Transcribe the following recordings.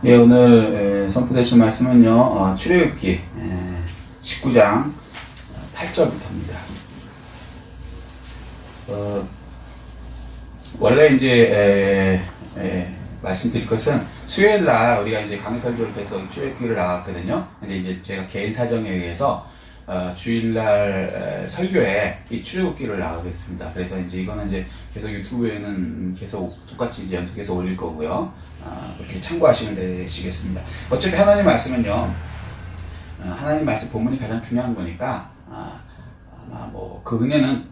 예, 오늘 선포되신 말씀은요, 출애굽기 19장 8절부터입니다. 원래 이제 말씀드릴 것은 수요일 날 우리가 이제 강의 설교를 계속 출애굽기를 나갔거든요. 근데 이제 제가 개인 사정에 의해서 주일날 설교에 이 출애굽기를 나가겠습니다. 그래서 이제 이거는 이제 계속 유튜브에는 계속 똑같이 이제 연속해서 올릴 거고요. 그렇게 참고하시면 되시겠습니다. 어차피 하나님 말씀은요, 하나님 말씀 본문이 가장 중요한 거니까 아마 뭐 그 은혜는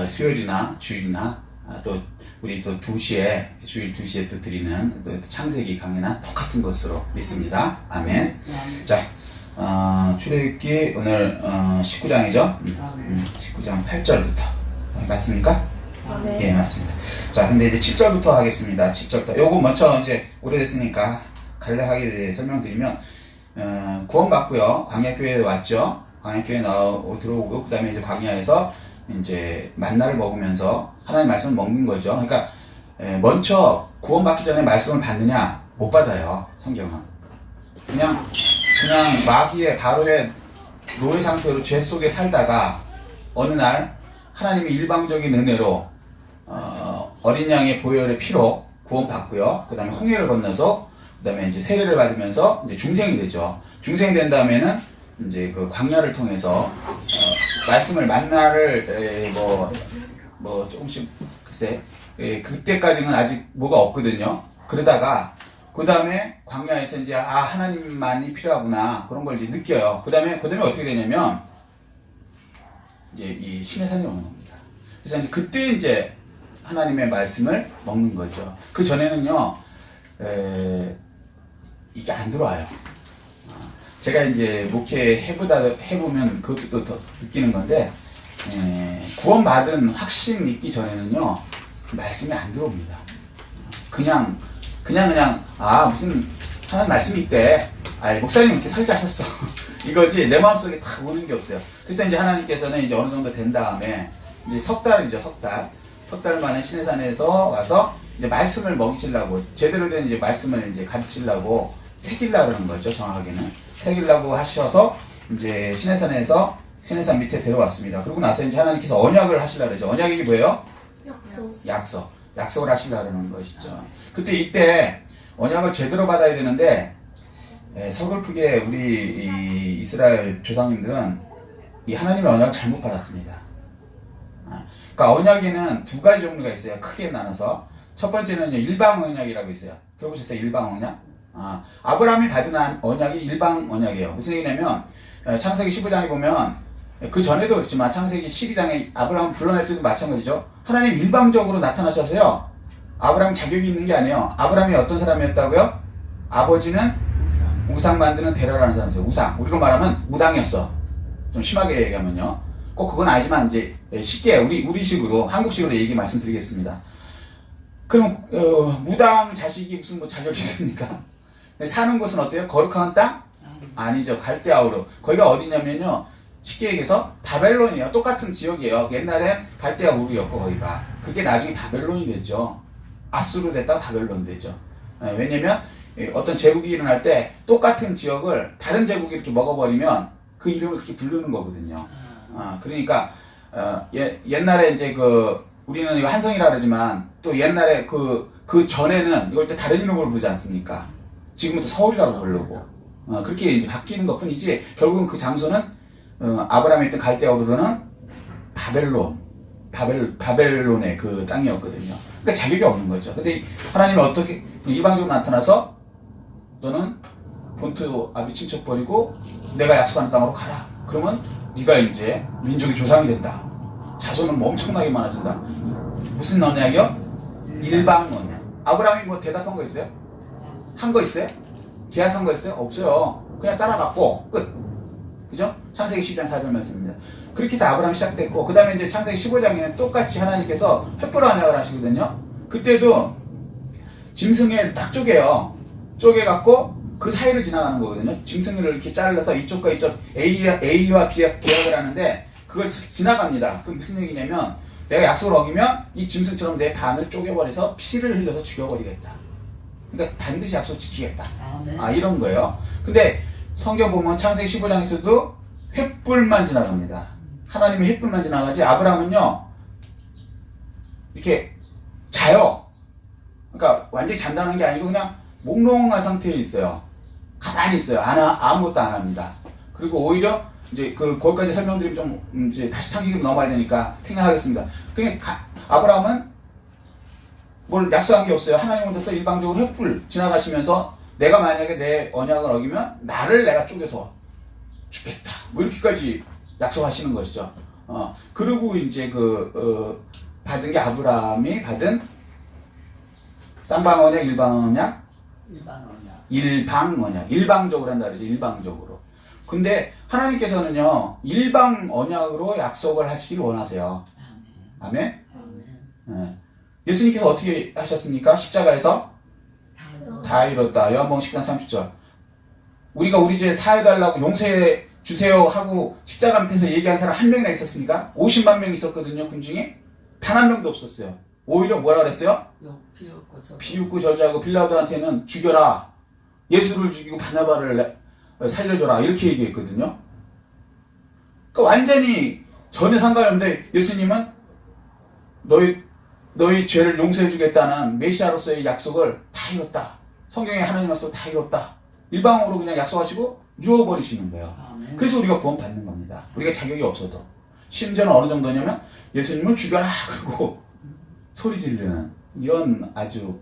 수요일이나 주일이나 또 우리 또 2시에 주일 2시에 또 드리는 또 창세기 강의나 똑같은 것으로 믿습니다. 아멘. 자. 출애굽기 오늘 19장이죠? 19장 8절부터 맞습니까? 네. 예, 맞습니다. 자, 근데 이제 7절부터 하겠습니다. 7절부터 요거 먼저 이제 오래됐으니까 간략하게 설명드리면 구원받고요. 광야교회에 왔죠. 광야교회에 들어오고 그 다음에 이제 광야에서 이제 만나를 먹으면서 하나님 말씀을 먹는 거죠. 그러니까 먼저 구원받기 전에 말씀을 받느냐? 못 받아요. 성경은 그냥 마귀의 바로의 노예 상태로 죄 속에 살다가 어느 날 하나님의 일방적인 은혜로 어린 양의 보혈의 피로 구원받고요. 그 다음에 홍해를 건너서 그 다음에 이제 세례를 받으면서 이제 중생이 되죠. 중생이 된 다음에는 이제 그 광야를 통해서 말씀을 만나를 뭐 조금씩 글쎄 그때까지는 아직 뭐가 없거든요. 그러다가 그 다음에 광야에서 이제 하나님만이 필요하구나 그런 걸 이제 느껴요. 그 다음에 어떻게 되냐면 이제 이 신의 산이 오는 겁니다. 그래서 이제 그때 이제 하나님의 말씀을 먹는 거죠. 그 전에는요 이게 안 들어와요. 제가 이제 목회 해보면 그것도 또 더 느끼는 건데 구원받은 확신 있기 전에는요 말씀이 안 들어옵니다. 그냥 무슨 하나님 말씀이 있대. 목사님 이렇게 설교하셨어. 이거지 내 마음속에 다 오는 게 없어요. 그래서 이제 하나님께서는 이제 어느 정도 된 다음에 이제 석 달 만에 시내산에서 와서 이제 말씀을 먹이시려고 제대로 된 이제 말씀을 이제 가르치려고 새기려고 하는 거죠. 정확하게는 새기려고 하셔서 이제 시내산 밑에 데려왔습니다. 그러고 나서 이제 하나님께서 언약을 하시려고 그러죠. 언약이 뭐예요? 약속을 하시려고 하는 것이죠. 이때 언약을 제대로 받아야 되는데 서글프게 우리 이 이스라엘 조상님들은 이 하나님의 언약을 잘못 받았습니다. 그러니까 언약에는 두 가지 종류가 있어요. 크게 나눠서 첫 번째는 일방 언약이라고 있어요. 들어보셨어요? 일방 언약? 아브라함이 받은 언약이 일방 언약이에요. 무슨 얘기냐면 창세기 15장에 보면 그 전에도 그렇지만 창세기 12장에 아브라함을 불러낼 때도 마찬가지죠. 하나님 일방적으로 나타나셔서요. 아브라함 자격이 있는 게 아니에요. 아브라함이 어떤 사람이었다고요? 아버지는 우상 만드는 데려라는 사람이었어요. 우상. 우리로 말하면 무당이었어. 좀 심하게 얘기하면요. 꼭 그건 아니지만 이제 쉽게 우리식으로 한국식으로 얘기 말씀드리겠습니다. 그럼 무당 자식이 무슨 뭐 자격이 있습니까? 사는 곳은 어때요? 거룩한 땅? 아니죠. 갈대아우르. 거기가 어디냐면요. 쉽게 얘기해서 바벨론이에요. 똑같은 지역이에요. 옛날엔 갈대아 우르였고 거기가. 그게 나중에 바벨론이 됐죠. 아수르 됐다가 바벨론 됐죠. 왜냐면 어떤 제국이 일어날 때 똑같은 지역을 다른 제국이 이렇게 먹어버리면 그 이름을 그렇게 부르는 거거든요. 그러니까 옛날에 이제 우리는 이거 한성이라 그러지만 또 옛날에 그 전에는 이걸 또 다른 이름으로 부르지 않습니까? 지금부터 서울이라고 부르고 그렇게 이제 바뀌는 것 뿐이지 결국은 그 장소는 아브라함이 있던 갈대아 우르는 바벨론의 그 땅이었거든요. 그러니까 자격이 없는 거죠. 근데 하나님이 어떻게 이방적으로 나타나서 너는 본토 아비 친척 버리고 내가 약속하는 땅으로 가라. 그러면 네가 이제 민족의 조상이 된다. 자손은 뭐 엄청나게 많아진다. 무슨 언약이요? 일방 언약. 아브라함이 뭐 대답한 거 있어요? 한 거 있어요? 계약한 거 있어요? 없어요. 그냥 따라갔고 끝. 그죠? 창세기 12장 4절 말씀입니다. 그렇게 해서 아브라함이 시작됐고 그 다음에 이제 창세기 15장에는 똑같이 하나님께서 횃불 언약을 하시거든요. 그때도 짐승을 딱 쪼개갖고 그 사이를 지나가는 거거든요. 짐승을 이렇게 잘라서 이쪽과 이쪽 A와 B와 계약을 하는데 그걸 지나갑니다. 그 무슨 얘기냐면 내가 약속을 어기면 이 짐승처럼 내 반을 쪼개버려서 피를 흘려서 죽여버리겠다. 그러니까 반드시 약속 지키겠다. 아멘. 이런 거예요. 근데 성경 보면 창세기 15장에서도 횃불만 지나갑니다. 하나님의 횃불만 지나가지 아브라함은요 이렇게 자요. 그러니까 완전히 잔다는 게 아니고 그냥 몽롱한 상태에 있어요. 가만히 있어요. 아무것도 안 합니다. 그리고 오히려 이제 거기까지 설명드리면 좀 이제 다시 창세기로 넘어야 되니까 생략하겠습니다. 그러니까 아브라함은 뭘 약속한 게 없어요. 하나님 혼자서 일방적으로 횃불 지나가시면서 내가 만약에 내 언약을 어기면 나를 내가 쪼개서 죽겠다. 뭐 이렇게까지 약속하시는 것이죠. 그리고 이제 받은 게 아브라함이 받은 쌍방 언약, 일방 언약, 일방 언약, 일방적으로 한다 그러죠. 일방적으로. 근데 하나님께서는요 일방 언약으로 약속을 하시기를 원하세요. 아멘. 네. 예수님께서 어떻게 하셨습니까? 십자가에서 다 이뤘다. 요한복음 10장 30절. 우리가 우리 죄 사해달라고 용서해 주세요 하고 십자가 밑에서 얘기한 사람 한 명이나 있었습니까? 50만 명 있었거든요. 군중에 단 한 명도 없었어요. 오히려 뭐라 그랬어요? 비웃고 저주하고 빌라도한테는 죽여라. 예수를 죽이고 바나바를 살려줘라. 이렇게 얘기했거든요. 그러니까 완전히 전혀 상관이 없는데 예수님은 너희 죄를 용서해 주겠다는 메시아로서의 약속을 다 이뤘다. 성경에 하나님 약속 다 이뤘다. 일방으로 그냥 약속하시고 이루어버리시는 거예요. 아멘. 그래서 우리가 구원 받는 겁니다. 우리가 자격이 없어도. 심지어는 어느 정도냐면 예수님을 죽여라 그러고 소리 지르는 이런 아주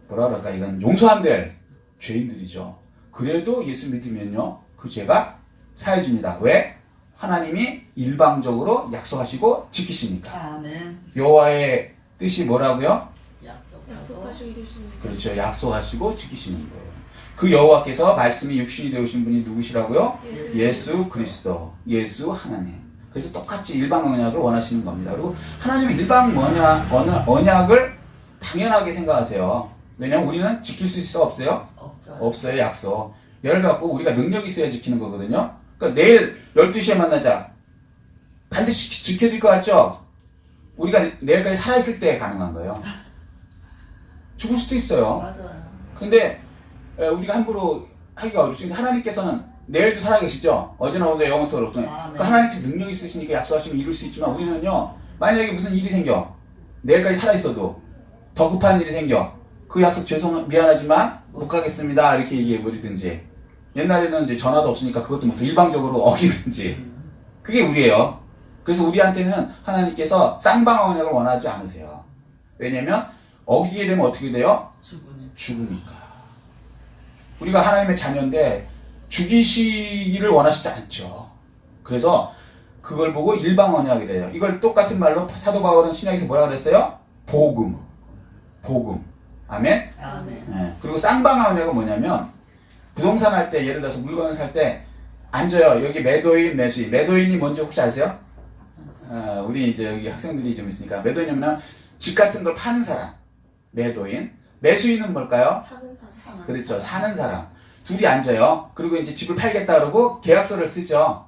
뭐라 그럴까 이건 용서 안 될 죄인들이죠. 그래도 예수 믿으면요 그 죄가 사해집니다. 왜? 하나님이 일방적으로 약속하시고 지키시니까. 아멘. 여호와의 뜻이 뭐라고요? 약속하시고 이루시는 거. 그렇죠. 약속하시고 지키시는 거예요. 그 여호와께서 말씀이 육신이 되오신 분이 누구시라고요? 예수 그리스도, 예수 하나님. 그래서 똑같이 일방 언약을 원하시는 겁니다. 그리고 하나님은 일방 언약을 당연하게 생각하세요. 왜냐하면 우리는 지킬 수 있어 없어요? 없어요. 약속. 예를 갖고 우리가 능력이 있어야 지키는 거거든요. 그러니까 내일 12시에 만나자. 반드시 지켜질 것 같죠? 우리가 내일까지 살아있을 때 가능한 거예요. 죽을 수도 있어요. 맞아요. 근데 우리가 함부로 하기가 어렵죠. 근데 하나님께서는 내일도 살아계시죠. 어제나 오늘 영원토록. 그러니까 하나님께서 능력이 있으시니까 약속하시면 이룰 수 있지만 우리는요. 만약에 무슨 일이 생겨. 내일까지 살아있어도 더 급한 일이 생겨. 그 약속 미안하지만 못 가겠습니다. 이렇게 얘기해버리든지. 옛날에는 이제 전화도 없으니까 그것도 못 일방적으로 어기든지. 그게 우리예요. 그래서 우리한테는 하나님께서 쌍방 언약을 원하지 않으세요. 왜냐면 어기게 되면 어떻게 돼요? 죽으니까. 우리가 하나님의 자녀인데 죽이시기를 원하시지 않죠. 그래서 그걸 보고 일방 언약이래요. 이걸 똑같은 말로 사도 바울은 신약에서 뭐라 그랬어요? 복음. 아멘? 아멘. 네. 그리고 쌍방 언약은 뭐냐면 부동산 할 때 예를 들어서 물건을 살 때 앉아요. 여기 매도인, 매수인. 매도인이 뭔지 혹시 아세요? 우리 이제 여기 학생들이 좀 있으니까 매도인은 뭐냐 집 같은 걸 파는 사람. 매도인. 매수인은 뭘까요? 사는 사람. 그렇죠. 사는 사람. 둘이 앉아요. 그리고 이제 집을 팔겠다 그러고 계약서를 쓰죠.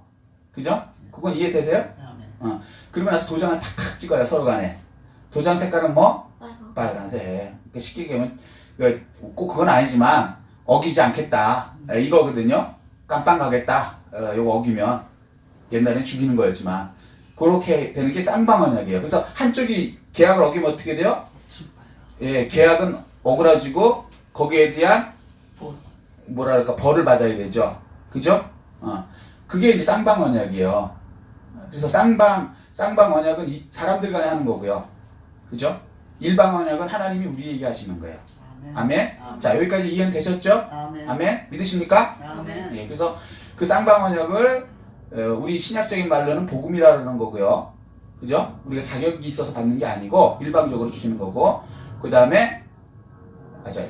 그죠? 그건 이해되세요? 그러고 나서 도장을 탁탁 찍어요. 서로 간에. 도장 색깔은 뭐? 빨간색. 그러니까 쉽게 얘기하면 꼭 그건 아니지만 어기지 않겠다. 이거거든요. 깜빵 가겠다. 이거 어기면 옛날엔 죽이는 거였지만 그렇게 되는 게 쌍방 언약이에요. 그래서 한쪽이 계약을 어기면 어떻게 돼요? 예, 계약은 억울해지고 거기에 대한 뭐랄까 벌을 받아야 되죠. 그죠? 그게 이제 쌍방 언약이에요. 그래서 쌍방 언약은 사람들 간에 하는 거고요. 그죠? 일방 언약은 하나님이 우리에게 하시는 거예요. 아멘. 자, 여기까지 이해되셨죠? 아멘. 믿으십니까? 아멘. 예, 그래서 그 쌍방 언약을 우리 신약적인 말로는 복음이라는 거고요. 그죠? 우리가 자격이 있어서 받는 게 아니고 일방적으로 주시는 거고. 그 다음에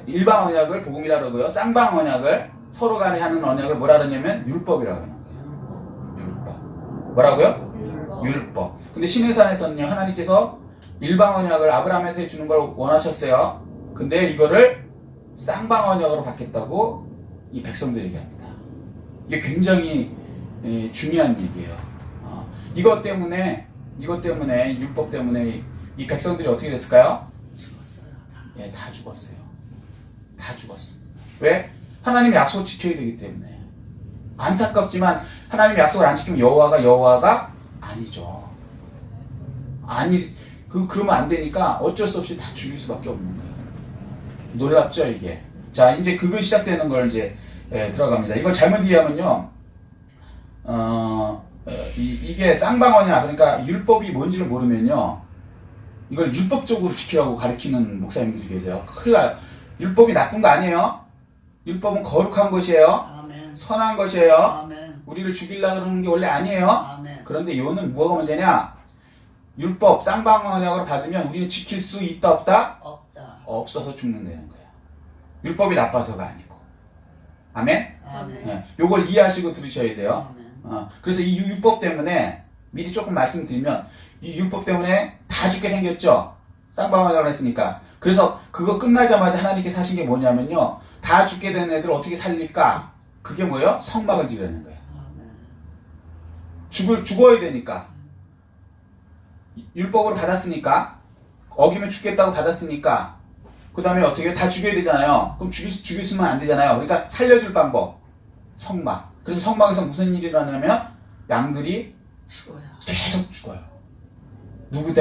일방 언약을 복음이라 그러고요. 쌍방 언약을 서로 간에 하는 언약을 뭐라 그러냐면 율법이라고 하는 거예요. 율법. 뭐라고요? 율법. 근데 시내산에서는요. 하나님께서 일방 언약을 아브라함한테 주는 걸 원하셨어요. 근데 이거를 쌍방 언약으로 받겠다고 이 백성들이 얘기합니다. 이게 굉장히 중요한 얘기예요. 이것 때문에 율법 때문에 이 백성들이 어떻게 됐을까요? 죽었어요. 예, 다 죽었어요. 다 죽었어. 왜? 하나님의 약속을 지켜야 되기 때문에. 안타깝지만 하나님의 약속을 안 지키면 여호와가 아니죠. 그러면 안 되니까 어쩔 수 없이 다 죽일 수밖에 없는 거예요. 놀랍죠, 이게. 자, 이제 그거 시작되는 걸 이제 들어갑니다. 이걸 잘못 이해하면요, 이게 쌍방어냐, 그러니까 율법이 뭔지를 모르면요, 이걸 율법적으로 지키라고 가르치는 목사님들이 계세요. 큰일 나요. 율법이 나쁜 거 아니에요. 율법은 거룩한 것이에요. 아멘. 선한 것이에요. 아멘. 우리를 죽이려고 그러는 게 원래 아니에요. 아멘. 그런데 이거는 뭐가 문제냐? 율법, 쌍방언약으로 받으면 우리는 지킬 수 있다 없다? 없다. 없어서 죽는다는 거예요. 율법이 나빠서가 아니고. 아멘? 아멘. 예, 요걸 이해하시고 들으셔야 돼요. 아멘. 그래서 이 율법 때문에 미리 조금 말씀드리면 이 율법 때문에 다 죽게 생겼죠. 쌍방언약을 했으니까. 그래서 그거 끝나자마자 하나님께서 하신 게 뭐냐면요, 다 죽게 된 애들 어떻게 살릴까? 그게 뭐예요? 성막을 지으라는 거예요. 아멘. 죽어야 되니까. 율법으로 받았으니까, 어기면 죽겠다고 받았으니까, 그 다음에 어떻게 다 죽여야 되잖아요. 그럼 죽였으면 안 되잖아요. 그러니까 살려줄 방법. 성막. 그래서 성막에서 무슨 일이 일어나냐면 양들이 죽어요. 계속 죽어요. 누구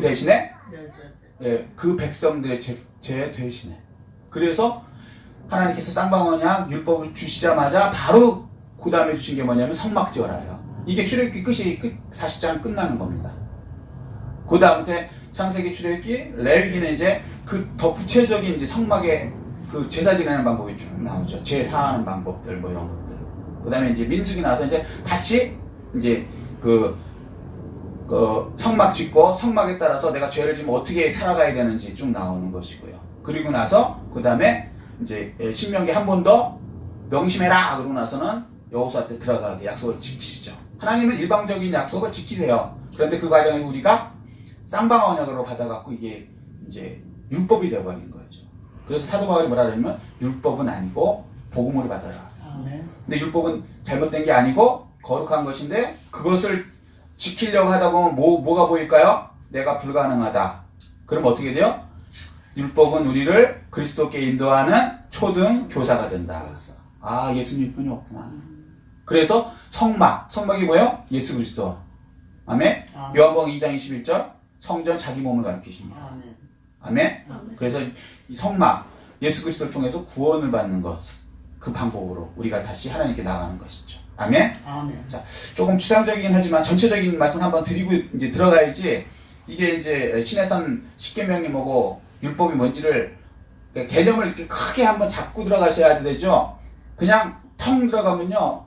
대신에? 네, 예, 그 백성들의 죄 대신에. 그래서 하나님께서 쌍방언약 율법을 주시자마자 바로 그 다음에 주신 게 뭐냐면 성막 지어라요. 이게 출애굽기 끝이 40장 끝나는 겁니다. 그 다음에 창세기, 출애굽기, 레위기는 이제 그 더 구체적인 이제 성막의 그 제사 지내는 방법이 쭉 나오죠. 제 사하는 방법들 뭐 이런 것들. 그 다음에 이제 민수기 나와서 이제 다시 이제 그 성막 짓고 성막에 따라서 내가 죄를 지면 어떻게 살아가야 되는지 쭉 나오는 것이고요. 그리고 나서 그 다음에 이제 신명기 한 번 더 명심해라 그러고 나서는 여호수아 때 들어가게 약속을 지키시죠. 하나님은 일방적인 약속을 지키세요. 그런데 그 과정에 우리가 쌍방언약으로 받아갖고 이게 이제 율법이 되어버린 거죠. 그래서 사도 바울이 뭐라 그러냐면 율법은 아니고 복음으로 받아라. 아멘. 근데 율법은 잘못된 게 아니고 거룩한 것인데 그것을 지키려고 하다 보면 뭐가 보일까요? 내가 불가능하다. 그럼 어떻게 돼요? 율법은 우리를 그리스도께 인도하는 초등 교사가 된다. 아, 예수님 뿐이 없구나. 그래서 성막이 뭐예요? 예수 그리스도. 아멘? 아멘. 요한복음 2장 21절 성전 자기 몸을 가리키십니다. 아멘. 아멘? 아멘. 그래서 이 성막, 예수 그리스도를 통해서 구원을 받는 것, 그 방법으로 우리가 다시 하나님께 나아가는 것이죠. 아멘? 아멘. 자, 조금 추상적이긴 하지만 전체적인 말씀 한번 드리고 이제 들어가야지 이게 이제 신해산 십계명이 뭐고 율법이 뭔지를 개념을 이렇게 크게 한번 잡고 들어가셔야 되죠. 그냥 텅 들어가면요,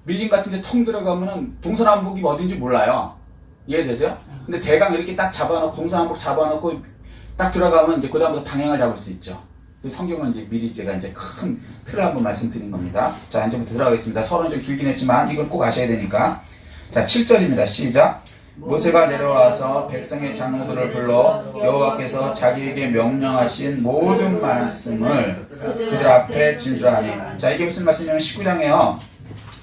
밀림 같은데 텅 들어가면은 동서남북이 어딘지 몰라요. 이해되세요? 근데 대강 이렇게 딱 잡아놓고 동서남북 잡아놓고 딱 들어가면 이제 그다음부터 방향을 잡을 수 있죠. 그래서 성경은 이제 미리 제가 이제 큰 틀을 한번 말씀드린 겁니다. 자, 이제부터 들어가겠습니다. 서론 좀 길긴 했지만 이건 꼭 아셔야 되니까. 자, 7절입니다. 시작. 모세가 내려와서 백성의 장로들을 불러 여호와께서 자기에게 명령하신 모든 말씀을 그들 앞에 진술하니. 자, 이게 무슨 말씀이냐면 19장에요.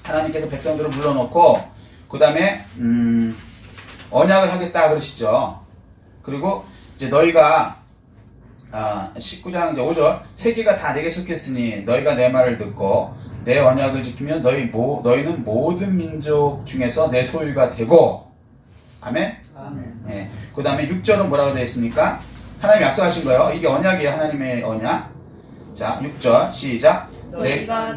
하나님께서 백성들을 불러놓고 그 다음에 언약을 하겠다 그러시죠. 그리고 이제 너희가 19장 이제 5절 세계가 다 내게 속했으니 너희가 내 말을 듣고 내 언약을 지키면 너희는 모든 민족 중에서 내 소유가 되고. 아멘? 아멘. 예. 그 다음에 6절은 뭐라고 되어 있습니까? 하나님이 약속하신 거예요. 이게 언약이에요. 하나님의 언약. 자, 6절 시작. 너희가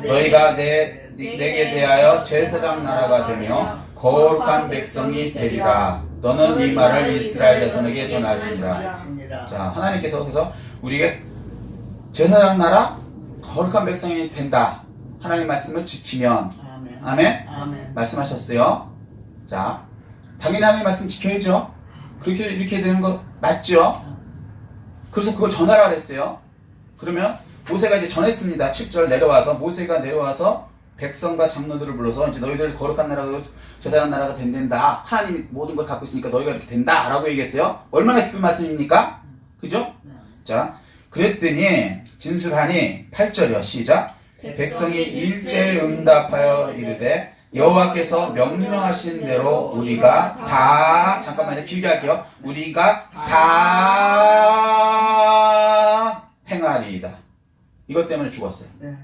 내게 대하여 제사장 나라가 되며 거룩한 백성이 되리라. 너는 이 말을 이스라엘 자손에게 전하지니라. 자, 하나님께서 그래서 우리에게 제사장 나라, 거룩한 백성이 된다. 하나님 말씀을 지키면. 아멘. 아멘? 아멘. 말씀하셨어요. 자, 당연히 하나님 말씀 지켜야죠. 이렇게 되는 거 맞죠? 그래서 그걸 전하라 그랬어요. 그러면 모세가 이제 전했습니다. 7절 모세가 내려와서 백성과 장로들을 불러서 이제 너희들 거룩한 나라가 제사장 나라가 된다. 하나님이 모든 걸 갖고 있으니까 너희가 이렇게 된다. 라고 얘기했어요. 얼마나 기쁜 말씀입니까? 그죠? 자, 그랬더니 진술하니 8절이요. 시작. 백성이 일제에 응답하여 이르되 여호와께서 명령하신 대로 우리가 다 잠깐만요. 길게 할게요. 우리가 다 행하리이다. 이것 때문에 죽었어요. 네.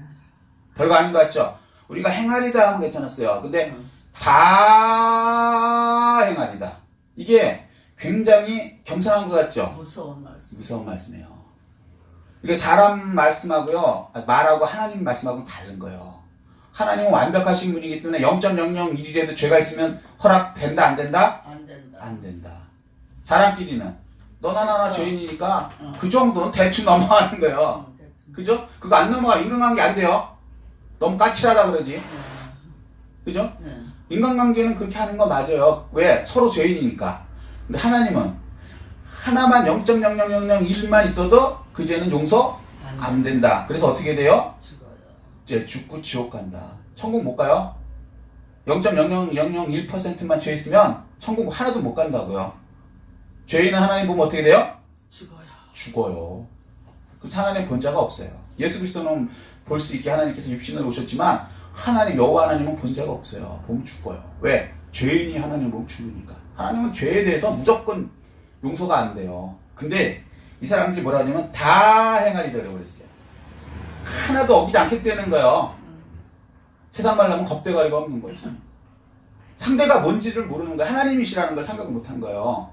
별거 아닌 것 같죠? 우리가 행하리다 하면 괜찮았어요. 근데 응. 다 행하리다. 이게 굉장히 겸손한 것 같죠? 무서운 말씀. 무서운 말씀이에요. 이게 사람 말씀하고요, 말하고 하나님 말씀하고는 다른 거예요. 하나님은 완벽하신 분이기 때문에 0.001이라도 죄가 있으면 허락된다, 안 된다? 안 된다. 안 된다. 사람끼리는 너나 나나 그렇죠. 죄인이니까 응. 그 정도는 대충 넘어가는 거예요. 응, 대충. 그죠? 그거 안 넘어가. 인간관계 안 돼요. 너무 까칠하다 그러지. 네. 그죠? 네. 인간관계는 그렇게 하는 거 맞아요. 왜? 서로 죄인이니까. 근데 하나님은 하나만 0.0001만 있어도 그 죄는 용서 안 된다. 그래서 어떻게 돼요? 죽어요. 이제 죽고 지옥 간다. 천국 못 가요? 0.00001%만 죄 있으면 천국 하나도 못 간다고요. 죄인은 하나님 보면 어떻게 돼요? 죽어요. 죽어요. 그래서 하나님 본자가 없어요. 예수 그리스도는 볼 수 있게 하나님께서 육신으로 오셨지만 하나님 여호와 하나님은 본자가 없어요. 보면 죽어요. 왜? 죄인이 하나님 보면 죽으니까. 하나님은 죄에 대해서 무조건 용서가 안 돼요. 근데 이 사람들이 뭐라 하냐면 다 행하리 되려 그랬어요. 하나도 어기지 않겠다는 거예요. 세상 말로 하면 겁대가리가 없는 거죠. 상대가 뭔지를 모르는 거예요. 하나님이시라는 걸 생각을 못한 거예요.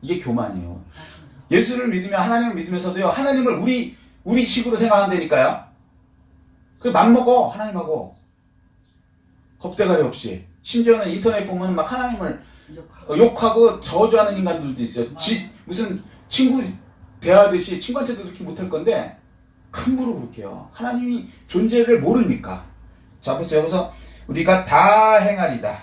이게 교만이에요. 예수를 믿으며 하나님을 믿으면서도요, 하나님을 우리 식으로 생각한다니까요. 그래, 맘먹어, 하나님하고. 겁대가리 없이. 심지어는 인터넷 보면 막 하나님을 욕하고 저주하는 인간들도 있어요. 무슨 친구 대하듯이 친구한테도 그렇게 못할 건데, 함부로 볼게요. 하나님이 존재를 모르니까. 자, 보세요. 여기서 우리가 다 행하리다.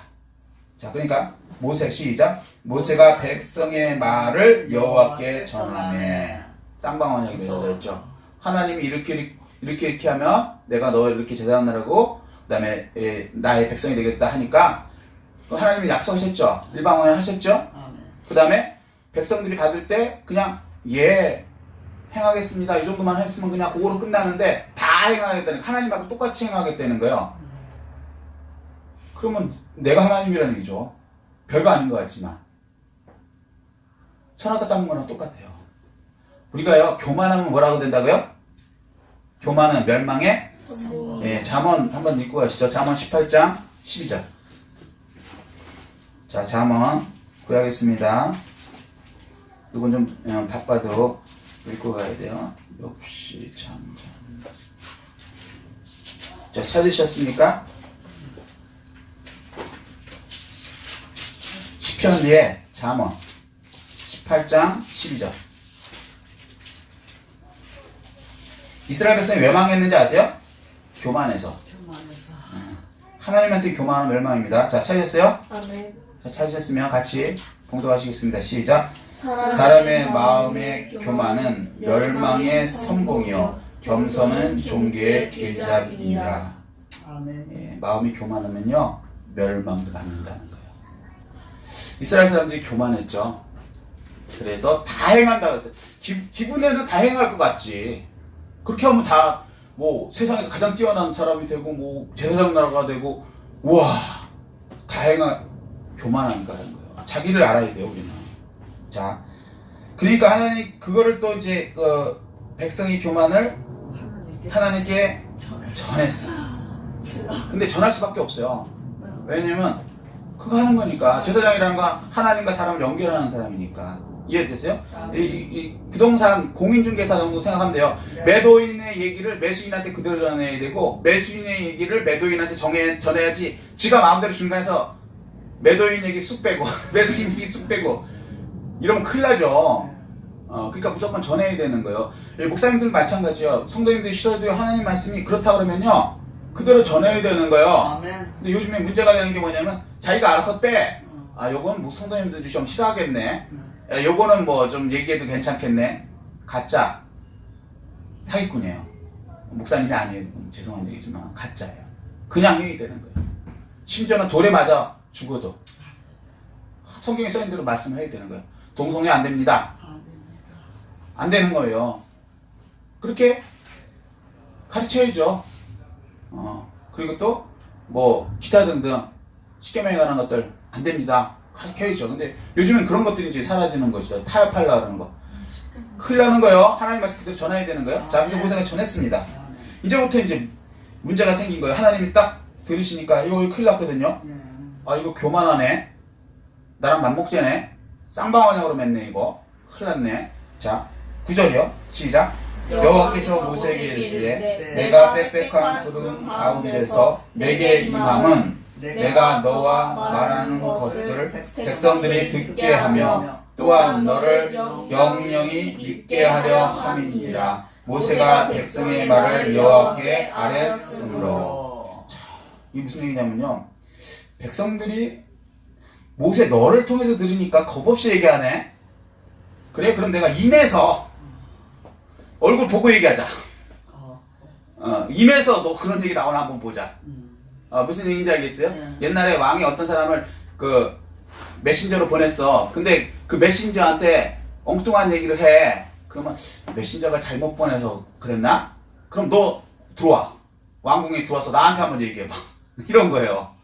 자, 그러니까 모세 시작. 모세가 백성의 말을 여호와께 전하매. 쌍방언약이 되어졌죠. 하나님이 이렇게 하면 내가 너를 이렇게 제사하느라고 그다음에 나의 백성이 되겠다 하니까 하나님이 약속하셨죠. 일방언약 하셨죠. 그다음에 백성들이 받을 때 그냥 행하겠습니다. 이 정도만 했으면 그냥 그거로 끝나는데 다 행하겠다는 하나님하고 똑같이 행하겠다는 거예요. 그러면 내가 하나님이라는 얘기죠. 별거 아닌 것 같지만 선악과 따는 거랑 똑같아요. 우리가요 교만하면 뭐라고 된다고요? 교만은 멸망의 잠언 한번 읽고 가시죠. 잠언 18장 12절. 자, 잠언 구하겠습니다. 이건 좀 바빠도 읽고 가야 돼요. 역시 참. 자, 찾으셨습니까? 시편 뒤에 잠언 18장 12절. 이스라엘 백성이 왜 망했는지 아세요? 교만해서. 하나님한테 교만하면 멸망입니다. 자, 찾으셨어요? 아멘. 자, 찾으셨으면 같이 봉독하시겠습니다. 시작. 사람의 마음의 교만은 멸망의 선봉이요 겸손은 종교의 길잡이니라. 아멘. 예, 마음이 교만하면요 멸망을 받는다는 거예요. 이스라엘 사람들이 교만했죠. 그래서 다 행한다 그랬어요. 기분에는 다 행할 것 같지. 그렇게 하면 다 뭐 세상에서 가장 뛰어난 사람이 되고 뭐 제사장 나라가 되고 우와 다 교만한가라는 거예요. 자기를 알아야 돼요 우리는. 자, 그러니까 하나님 그거를 또 이제 백성이 교만을 하나님께 전했어. 근데 전할 수밖에 없어요. 왜냐면 그거 하는 거니까. 제사장이라는 거 하나님과 사람을 연결하는 사람이니까. 이해되세요? 이 부동산 공인중개사 정도 생각하면 돼요. 매도인의 얘기를 매수인한테 그대로 전해야 되고 매수인의 얘기를 매도인한테 전해야지. 지가 마음대로 중간에서 매도인 얘기 쑥 빼고 매수인 얘기 쑥 빼고 이러면 큰일 나죠. 그러니까 무조건 전해야 되는 거예요. 목사님들 마찬가지요. 성도님들이 싫어도 하나님 말씀이 그렇다 그러면요 그대로 전해야 되는 거예요. 근데 요즘에 문제가 되는 게 뭐냐면 자기가 알아서 빼. 요건 뭐 성도님들이 좀 싫어하겠네. 요거는 뭐 좀 얘기해도 괜찮겠네. 가짜 사기꾼이에요. 목사님이 아니에요. 죄송한 얘기지만 가짜예요. 그냥 해야 되는 거예요. 심지어는 돌에 맞아 죽어도 성경에 써있는 대로 말씀을 해야 되는 거예요. 동성애 안 됩니다. 안 되는 거예요. 그렇게 가르쳐야죠. 그리고 또 뭐 기타 등등 십계명에 관한 것들 안 됩니다. 가르쳐야죠. 근데 요즘엔 그런 것들이 이제 사라지는 것이죠. 타협하려고 하는 거. 큰일 나는 거예요. 하나님 말씀 그대로 전해야 되는 거예요. 자, 그래서 모세가 전했습니다. 이제부터 이제 문제가 생긴 거예요. 하나님이 딱 들으시니까 이거 큰일 났거든요. 아, 이거 교만하네. 나랑 맘먹자네. 쌍방언약으로 맺네 이거. 큰일 났네. 자, 9절이요. 시작. 여호와께서 모세에게 이르시되 내가 빽빽한 구름 가운데서 내게 임함은 내가 너와 말하는 것들을 백성들이 듣게 하며 또한 너를 영영히 믿게 하려 함이니라. 모세가 백성의 말을 여호와께 아뢰으므로. 이게 무슨 얘기냐면요, 백성들이 모세 너를 통해서 들으니까 겁없이 얘기하네. 그래, 그럼 내가 임해서 얼굴 보고 얘기하자. 임해서 너 그런 얘기 나오나 한번 보자. 무슨 얘기인지 알겠어요? 옛날에 왕이 어떤 사람을 그 메신저로 보냈어. 근데 그 메신저한테 엉뚱한 얘기를 해. 그러면 메신저가 잘못 보내서 그랬나? 그럼 너 들어와. 왕궁에 들어와서 나한테 한번 얘기해봐. 이런 거예요.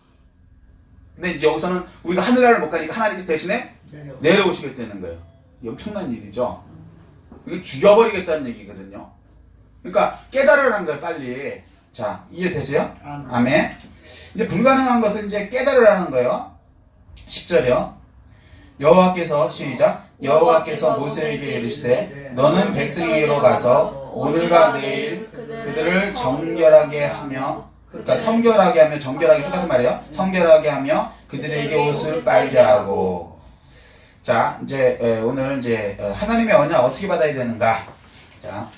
근데 이제 여기서는 우리가 하늘나라를 못 가니까 하나님께서 대신에 내려오시겠다는 거예요. 이 엄청난 일이죠. 이게 죽여버리겠다는 얘기거든요. 그러니까 깨달으라는 거예요, 빨리. 자, 이해되세요? 아멘. 이제 불가능한 것을 이제 깨달으라는 거예요. 10절이요. 여호와께서 시작. 여호와께서 모세에게 이르시되 너는 백성에게로 가서 오늘과 내일 그들을 정결하게 하며, 그러니까 성결하게 하며, 정결하게 똑같은 말이에요. 성결하게 하며 그들에게 옷을 빨게 하고. 자, 이제 오늘 이제 하나님의 언약 어떻게 받아야 되는가? 자,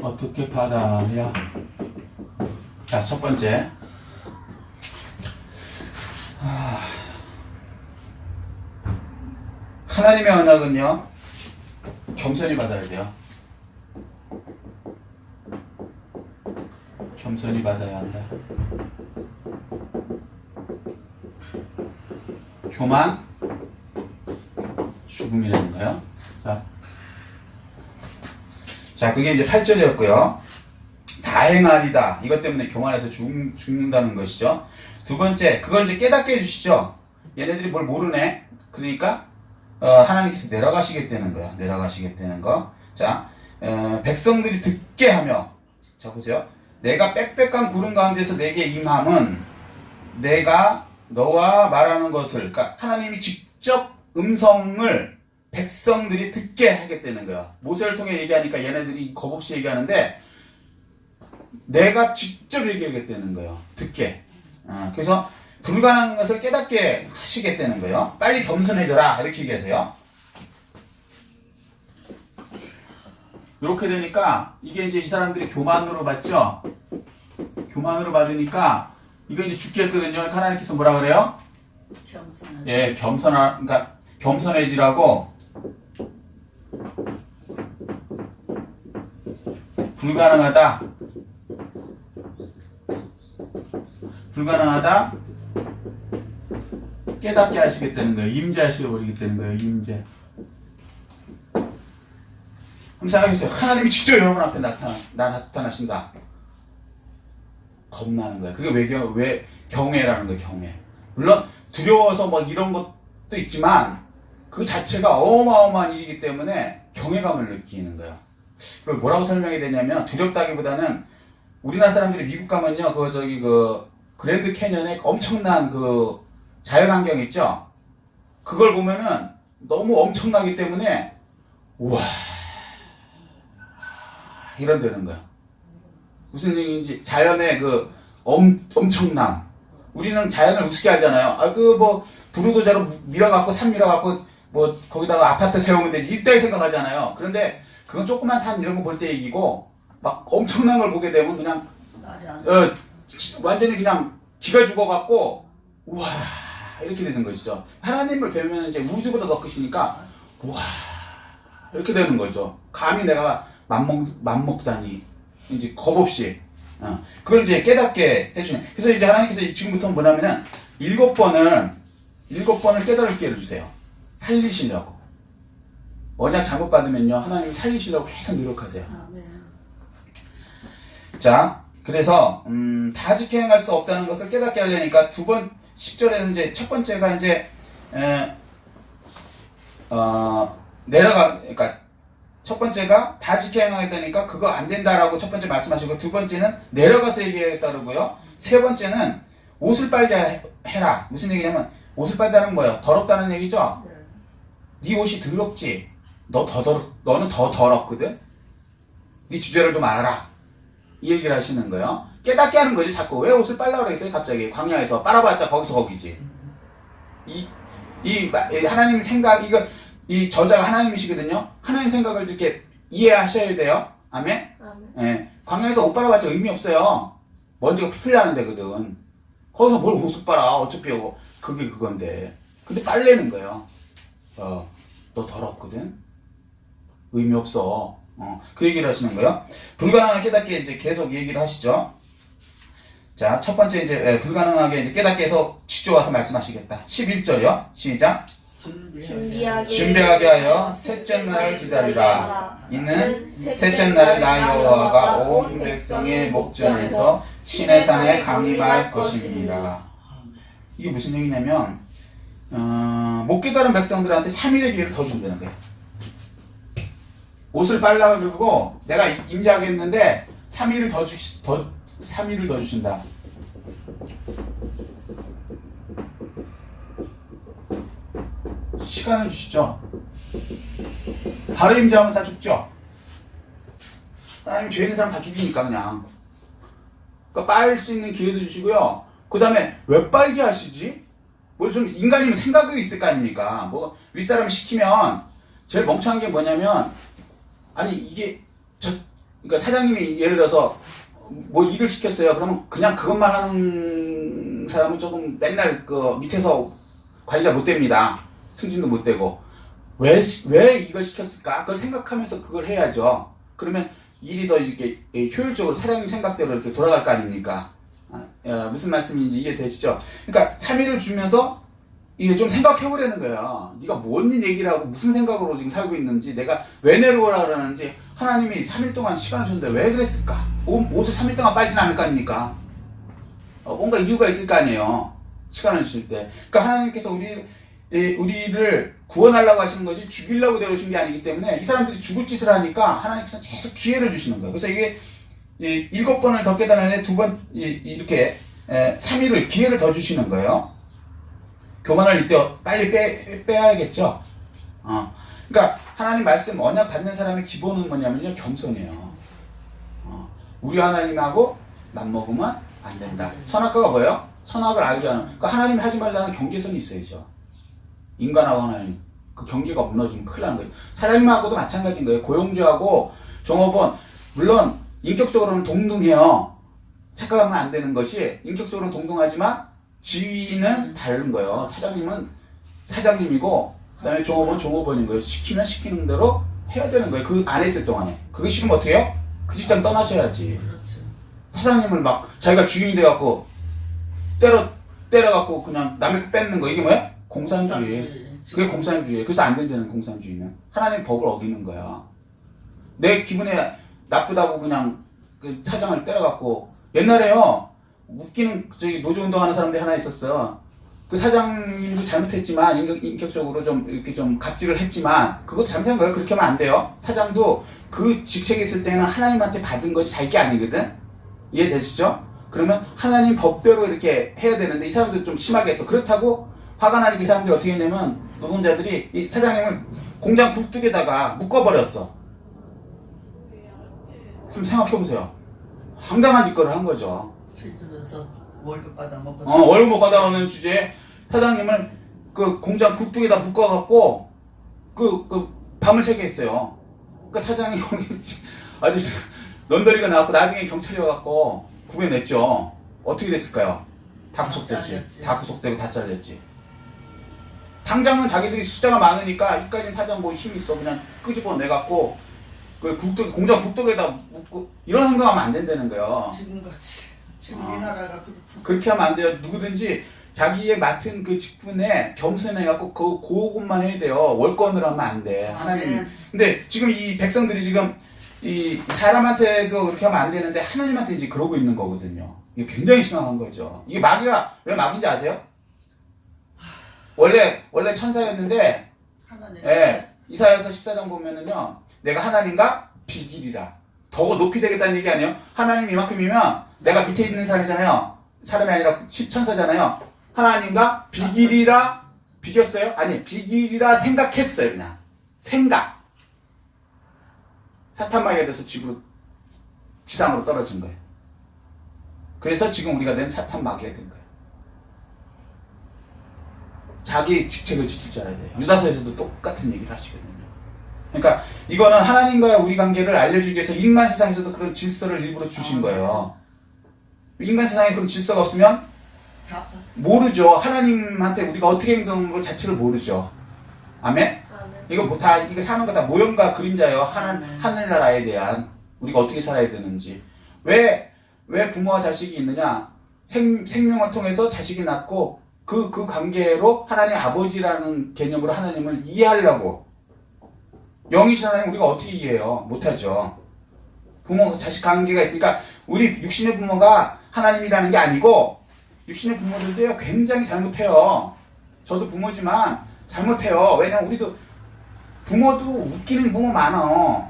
어떻게 받아야? 자, 첫 번째. 하나님의 언약은요, 겸손히 받아야 돼요. 겸손히 받아야 한다. 교만, 죽음이라는 거요. 자, 그게 이제 8절이었고요. 다행하리다. 이것 때문에 교만해서 죽는다는 것이죠. 두 번째, 그걸 이제 깨닫게 해주시죠. 얘네들이 뭘 모르네. 그러니까 하나님께서 내려가시겠다는 거야. 내려가시겠다는 거. 자, 백성들이 듣게 하며. 자, 보세요. 내가 빽빽한 구름 가운데서 내게 임함은 내가 너와 말하는 것을, 그러니까 하나님이 직접 음성을 백성들이 듣게 하겠다는 거야. 모세를 통해 얘기하니까 얘네들이 겁없이 얘기하는데 내가 직접 얘기하겠다는 거예요. 듣게. 그래서 불가능한 것을 깨닫게 하시겠다는 거예요. 빨리 겸손해져라. 이렇게 얘기하세요. 이렇게 되니까 이게 이제 이 사람들이 교만으로 받죠. 교만으로 받으니까 이거 이제 죽게 했거든요. 그러니까 하나님께서 뭐라 그래요? 예, 그러니까 겸손해지라고. 불가능하다. 깨닫게 하시겠다는 거예요. 임재하시버리겠다는 거예요. 임재. 한번 생각해보세요. 하나님이 직접 여러분 앞에 나타나신다. 겁나는 거예요. 그게 왜 경외라는 거예요. 경외. 물론 두려워서 뭐 이런 것도 있지만 그 자체가 어마어마한 일이기 때문에 경외감을 느끼는 거예요. 그걸 뭐라고 설명해야 되냐면, 두렵다기보다는 우리나라 사람들이 미국 가면요, 그 그랜드 캐년에 엄청난 그 자연환경 있죠? 그걸 보면은 너무 엄청나기 때문에, 우와, 이런 되는 거야. 무슨 얘기인지, 자연의 그 엄청남. 우리는 자연을 우습게 하잖아요. 부르도자로 밀어갖고, 산 밀어갖고, 거기다가 아파트 세우면 되지. 이때 생각하잖아요. 그런데 그건 조그만 산 이런 거 볼 때 얘기고, 막 엄청난 걸 보게 되면 그냥, 완전히 그냥 기가 죽어갖고, 우와, 이렇게 되는 것이죠. 하나님을 배우면 이제 우주보다 더 크시니까, 우와, 이렇게 되는 거죠. 감히 내가 맘먹다니. 이제 겁없이. 그걸 이제 깨닫게 해주네. 그래서 이제 하나님께서 지금부터 뭐냐면은, 7번을 깨달을 기회를 주세요. 살리시려고. 언약 잘못 받으면요, 하나님 살리시려고 계속 노력하세요. 자, 그래서 다 지켜 행할 수 없다는 것을 깨닫게 하려니까 10절에는 이제 첫 번째가 이제 그러니까 첫 번째가 다 지켜 행하겠다니까 그거 안 된다라고 첫 번째 말씀하시고, 두 번째는 내려가서 얘기하겠다고요. 세 번째는 옷을 빨게 해라. 무슨 얘기냐면 옷을 빨다는 거예요. 더럽다는 얘기죠. 네 옷이 더럽지. 너는 더 더럽거든. 네 주제를 좀 알아라. 이 얘기를 하시는 거예요. 깨닫게 하는 거지. 자꾸 왜 옷을 빨라고 그랬어요? 갑자기 광야에서 빨아봤자 거기서 거기지. 이 하나님 생각, 이 저자가 하나님이시거든요. 하나님 생각을 이렇게 이해하셔야 돼요. 아멘? 예. 광야에서 옷 빨아봤자 의미 없어요. 먼지가 풀풀 나는 데거든. 거기서 뭘 옷을 빨아. 어차피 그게 그건데. 근데 빨래는 거예요. 너 더럽거든. 의미 없어. 그 얘기를 하시는 거예요. 불가능하게 깨닫게 이제 계속 얘기를 하시죠. 자, 첫 번째 이제 불가능하게 이제 깨닫게 해서 직접 와서 말씀하시겠다. 11절이요. 시작. 준비하게 하여 셋째 날을 기다리라. 이는 셋째 날에 나 여호와가 온 백성의 목전에서 신의 산에 강림할 것입니다. 이게 무슨 얘기냐면 못 깨달은 백성들한테 3일의 기회를 더 준다는 거예요. 옷을 빨라고 그러고 내가 임재하겠는데 3일을 더 주신다. 시간을 주시죠. 바로 임재하면 다 죽죠. 하나님 죄 있는 사람 다 죽이니까 그냥. 그러니까 빨 수 있는 기회도 주시고요. 그 다음에 왜 빨게 하시지? 뭐 좀 인간이면 생각이 있을 거 아닙니까? 뭐 윗사람 시키면 제일 멍청한 게 뭐냐면, 아니 이게 그러니까 사장님이 예를 들어서 뭐 일을 시켰어요. 그러면 그냥 그것만 하는 사람은 조금 맨날 그 밑에서 관리가 못 됩니다. 승진도 못 되고. 왜 이걸 시켰을까? 그걸 생각하면서 그걸 해야죠. 그러면 일이 더 이렇게 효율적으로 사장님 생각대로 이렇게 돌아갈 거 아닙니까? 무슨 말씀인지 이해되시죠? 그러니까 3일을 주면서 이게 좀 생각해보라는 거야. 네가 뭔 얘기를 하고 무슨 생각으로 지금 살고 있는지, 내가 왜 내려오라 그러는지. 하나님이 3일 동안 시간을 줬는데 왜 그랬을까? 옷을 3일 동안 빨진 않을 거 아닙니까? 뭔가 이유가 있을 거 아니에요. 시간을 주실 때. 그러니까 하나님께서 우리를 구원하려고 하시는 거지 죽이려고 데려오신 게 아니기 때문에, 이 사람들이 죽을 짓을 하니까 하나님께서 계속 기회를 주시는 거예요. 그래서 이게 7번을 더 깨달았는데 2번 이렇게 3일을 기회를 더 주시는 거예요. 교만을 이때 빨리 빼야겠죠. 그러니까 하나님 말씀 언약 받는 사람의 기본은 뭐냐면요, 겸손이에요. 우리 하나님하고 맞먹으면 안 된다. 선악과가 뭐예요? 선악을 알게 하는. 그러니까 하나님이 하지 말라는 경계선이 있어야죠. 인간하고 하나님, 그 경계가 무너지면 큰일 나는 거예요. 사장님하고도 마찬가지인 거예요. 고용주하고 종업원, 물론 인격적으로는 동등해요. 착각하면 안 되는 것이, 인격적으로는 동등하지만 지위는 다른 거예요. 사장님은 사장님이고, 그 다음에 종업원 종업원인 거예요. 시키면 시키는 대로 해야 되는 거예요. 그 안에 있을 동안에. 그거 싫으면 어떻게 해요? 그 직장 떠나셔야지. 사장님을 막 자기가 주인이 돼갖고 때려갖고 그냥 남의 거 뺏는 거, 이게 뭐야? 공산주의. 그게 공산주의예요. 그래서 안 된다는, 공산주의는. 하나님 법을 어기는 거야. 내 기분에 나쁘다고 그냥 그 사장을 때려갖고. 옛날에요, 웃기는 노조운동 하는 사람들이 하나 있었어. 그 사장님도 잘못했지만, 인격적으로 좀 이렇게 좀 갑질을 했지만, 그것도 잘못한 거예요. 그렇게 하면 안 돼요. 사장도 그 직책에 있을 때는 하나님한테 받은 것이 자기 게 아니거든? 이해되시죠? 그러면 하나님 법대로 이렇게 해야 되는데, 이 사람들 좀 심하게 했어. 그렇다고 화가 나니까 이 사람들이 어떻게 했냐면, 노동자들이 이 사장님을 공장 굴뚝에다가 묶어버렸어. 한번 생각해보세요. 황당한 짓거리를 한 거죠. 주면서 월급 받아먹고. 월급 못 받아오는 주제에 사장님을 그 공장 굴뚝에다 묶어갖고 그 밤을 새게 했어요. 그러니까 사장이 아주 넌더리가 나왔고, 나중에 경찰이 와갖고 구해냈죠. 어떻게 됐을까요? 다 구속됐지. 다 구속되고 다 잘렸지. 당장은 자기들이 숫자가 많으니까 이까진 사장 뭐 힘 있어 그냥 끄집어내갖고 그 공장 굴뚝에다 묶고, 이런 행동하면 안 된다는 거예요. 지금같이. 지금 이 나라가 그렇죠. 그렇게 하면 안 돼요. 누구든지 자기의 맡은 그 직분에 겸손해갖고 그것만 해야 돼요. 월권으로 하면 안 돼. 하나님. 근데 지금 이 백성들이 지금 이 사람한테도 그렇게 하면 안 되는데 하나님한테 이제 그러고 있는 거거든요. 이게 굉장히 심각한 거죠. 이게 마귀가 왜 마귀인지 아세요? 원래 천사였는데 하나님. 예, 이사야서 14장 보면은요, 내가 하나님과 비길이라. 더 높이 되겠다는 얘기 아니에요? 하나님 이만큼이면 내가 밑에 있는 사람이잖아요. 사람이 아니라 천사잖아요. 하나님과 비길이라 비겼어요? 아니, 비길이라 생각했어요, 그냥. 생각. 사탄 마귀가 돼서 지상으로 떨어진 거예요. 그래서 지금 우리가 된 사탄 마귀가 된 거예요. 자기 직책을 지킬 줄 알아야 돼요. 유다서에서도 똑같은 얘기를 하시거든요. 그러니까 이거는 하나님과 우리 관계를 알려주기 위해서 인간 세상에서도 그런 질서를 일부러 주신 거예요. 인간 세상에 그런 질서가 없으면 모르죠. 하나님한테 우리가 어떻게 행동하는 것 자체를 모르죠. 아멘? 이거 뭐 다, 이거 사는 거 다 모형과 그림자예요. 하늘나라에 대한 우리가 어떻게 살아야 되는지. 왜 부모와 자식이 있느냐? 생명을 통해서 자식이 낳고 그 관계로 하나님 아버지라는 개념으로 하나님을 이해하려고. 영이신 하나님 우리가 어떻게 이해해요? 못하죠. 부모 자식 관계가 있으니까 우리 육신의 부모가 하나님이라는 게 아니고 육신의 부모들도요 굉장히 잘못해요. 저도 부모지만 잘못해요. 왜냐면 우리도 부모도 웃기는 부모 많아.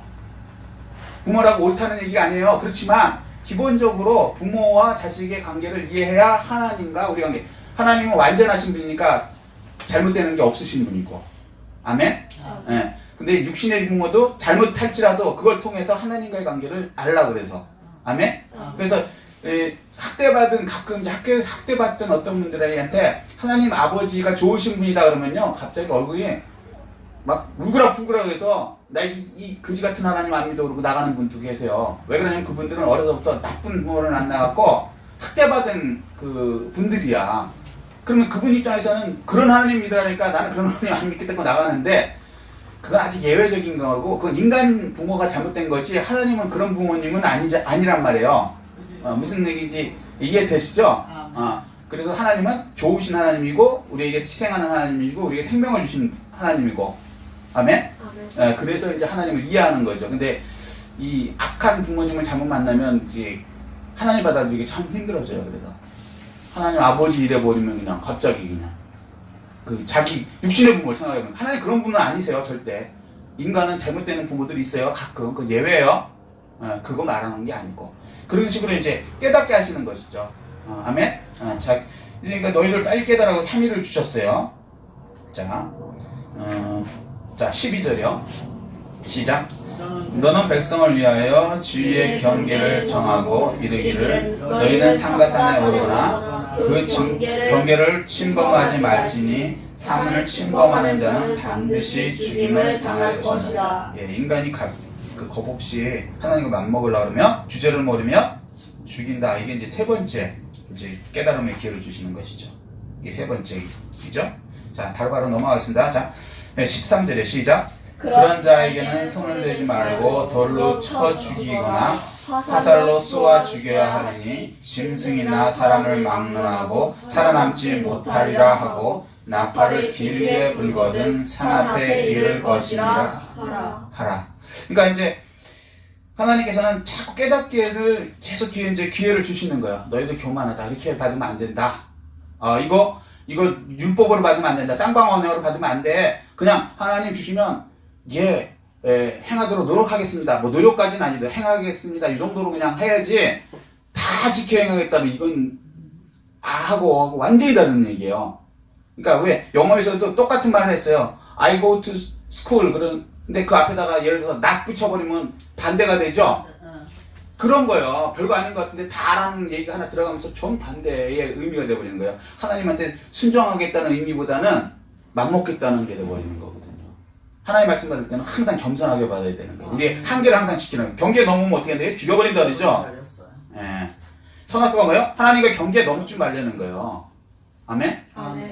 부모라고 옳다는 얘기가 아니에요. 그렇지만 기본적으로 부모와 자식의 관계를 이해해야 하나님과 우리 관계. 하나님은 완전하신 분이니까 잘못되는 게 없으신 분이고. 아멘? 네. 근데 육신의 부모도 잘못할지라도 그걸 통해서 하나님과의 관계를 알라 그래서. 아멘? 그래서 학대받은 가끔 이제 학대받던 어떤 분들한테 하나님 아버지가 좋으신 분이다 그러면요 갑자기 얼굴이 막 울그락불그락해서 나 이 거지 같은 하나님 안 믿어 그러고 나가는 분도 계세요. 왜 그러냐면 그분들은 어려서부터 나쁜 부모를 만나갖고 학대받은 그 분들이야. 그러면 그분 입장에서는 그런 하나님 믿으라니까 나는 그런 하나님 안 믿겠다고 나가는데 그건 아주 예외적인 거고 그건 인간 부모가 잘못된 거지 하나님은 그런 부모님은 아니란 말이에요. 무슨 얘기인지 이해되시죠? 그래도 하나님은 좋으신 하나님이고 우리에게 희생하는 하나님이고 우리에게 생명을 주신 하나님이고 아멘? 그래서 이제 하나님을 이해하는 거죠. 근데 이 악한 부모님을 잘못 만나면 이제 하나님 받아들이기 참 힘들어져요. 그래서 하나님 아버지 이래버리면 그냥 갑자기 그냥 그 자기 육신의 부모를 생각해보면 하나님 그런 분은 아니세요. 절대. 인간은 잘못되는 부모들이 있어요. 가끔. 그 예외예요. 그거 말하는 게 아니고 그런 식으로 이제 깨닫게 하시는 것이죠. 아멘? 자, 이제 그러니까 너희를 빨리 깨달으라고 3일을 주셨어요. 자, 12절이요. 시작. 너는 백성을 위하여 주의 경계를 정하고 이르기를 너희는 산가산에 오르나 그 경계를 침범하지 말지니 산을 침범하는 자는 반드시 죽임을 당할 것이다. 예, 인간이 겁 없이 하나님과 맞먹으려고 그러면 주제를 모르면 죽인다. 이게 이제 세 번째 이제 깨달음의 기회를 주시는 것이죠. 이게 세 번째 기죠. 자, 바로 넘어가겠습니다. 자, 13절에 시작. 그런 자에게는 손을 대지 말고 돌로 쳐 죽이거나 화살로 쏘아 죽여야 하느니 짐승이나 사람을 막론하고 살아남지 못하리라 하고 나팔을 길게 불거든 산 앞에 이를 것이니라 하라. 그러니까 이제 하나님께서는 자꾸 깨닫기를 계속 기회를 주시는 거야. 너희들 교만하다. 이렇게 받으면 안 된다. 이거 율법으로 받으면 안 된다. 쌍방언어로 받으면 안 돼. 그냥 하나님 주시면 행하도록 노력하겠습니다. 뭐 노력까지는 아니더라도 행하겠습니다. 이 정도로 그냥 해야지 다 지켜 행하겠다면 이건 하고 완전히 다른 얘기예요. 그러니까 왜 영어에서도 똑같은 말을 했어요. I go to school 근데 그 앞에다가 예를 들어서 not 붙여버리면 반대가 되죠. 그런 거예요. 별거 아닌 것 같은데 다라는 얘기가 하나 들어가면서 정반대의 의미가 돼버리는 거예요. 하나님한테 순종하겠다는 의미보다는 맘먹겠다는 게 돼버리는 거거든요. 하나님 말씀 받을 때는 항상 겸손하게 받아야 되는 거예요. 우리의 한계를 항상 지키는 거예요. 경계 넘으면 어떻게 하는데 죽여버린다 그러죠. 예. 선악과가 뭐예요? 하나님과 경계 넘지 말려는 거예요. 아멘?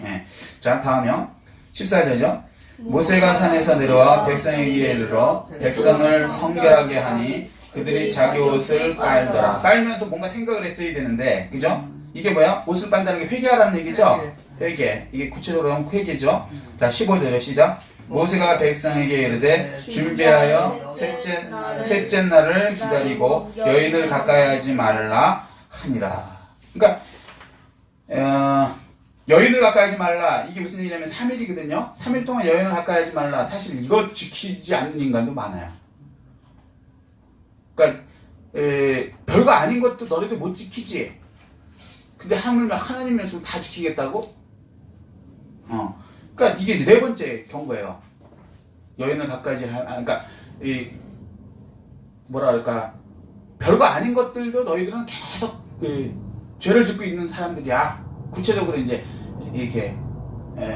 예. 자, 다음이요. 14절이죠. 모세가 산에서 내려와 백성에게 이르러 백성을 성결하게 하니 그들이 자기 옷을 빨더라. 빨면서 뭔가 생각을 했어야 되는데, 그죠? 이게 뭐야? 옷을 빤다는 게 회개하라는 얘기죠? 회개. 이게 구체적으로 하면 회개죠? 자, 15절에 시작. 모세가 백성에게 이르되 준비하여 셋째 날을 기다리고 여인을 가까이 하지 말라 하니라. 그러니까 여인을 가까이 하지 말라. 이게 무슨 얘기냐면 3일이거든요. 3일 동안 여인을 가까이 하지 말라. 사실 이거 지키지 않는 인간도 많아요. 그러니까 별거 아닌 것도 너네도 못 지키지. 근데 하나님 말씀을 다 지키겠다고? 그러니까 이게 네 번째 경고예요. 여인을 가까이 그러니까 뭐라 그럴까, 별거 아닌 것들도 너희들은 계속 죄를 짓고 있는 사람들이야. 구체적으로 이제 이렇게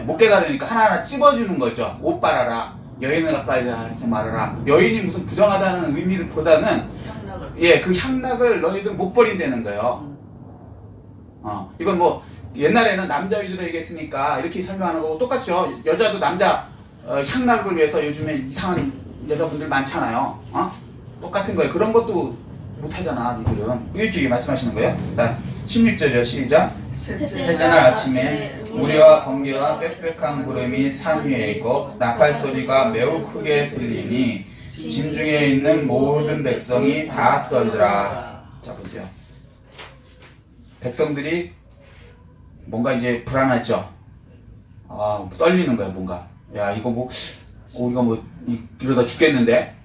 못 깨달으니까 하나하나 찝어주는 거죠. 옷 빨아라, 여인을 가까이 하지 말아라. 여인이 무슨 부정하다는 의미를 보다는 그 향락을 너희들 못 버린다는 거예요. 이건 뭐 옛날에는 남자 위주로 얘기했으니까 이렇게 설명하는 거고 똑같죠. 여자도 남자 향락을 위해서 요즘에 이상한 여자분들 많잖아요. 똑같은 거예요. 그런 것도 못하잖아 니들은. 이렇게 말씀하시는 거예요. 자, 16절이요. 시작. 셋째 날 아침에 우리와 번개와 빽빽한 구름이 산 위에 있고 나팔 소리가 매우 크게 들리니 진중에 있는 모든 백성이 다 떨더라. 자, 보세요. 백성들이 뭔가 이제 불안하죠. 떨리는 거야, 뭔가. 야, 이거 뭐, 우리가 뭐, 이러다 죽겠는데?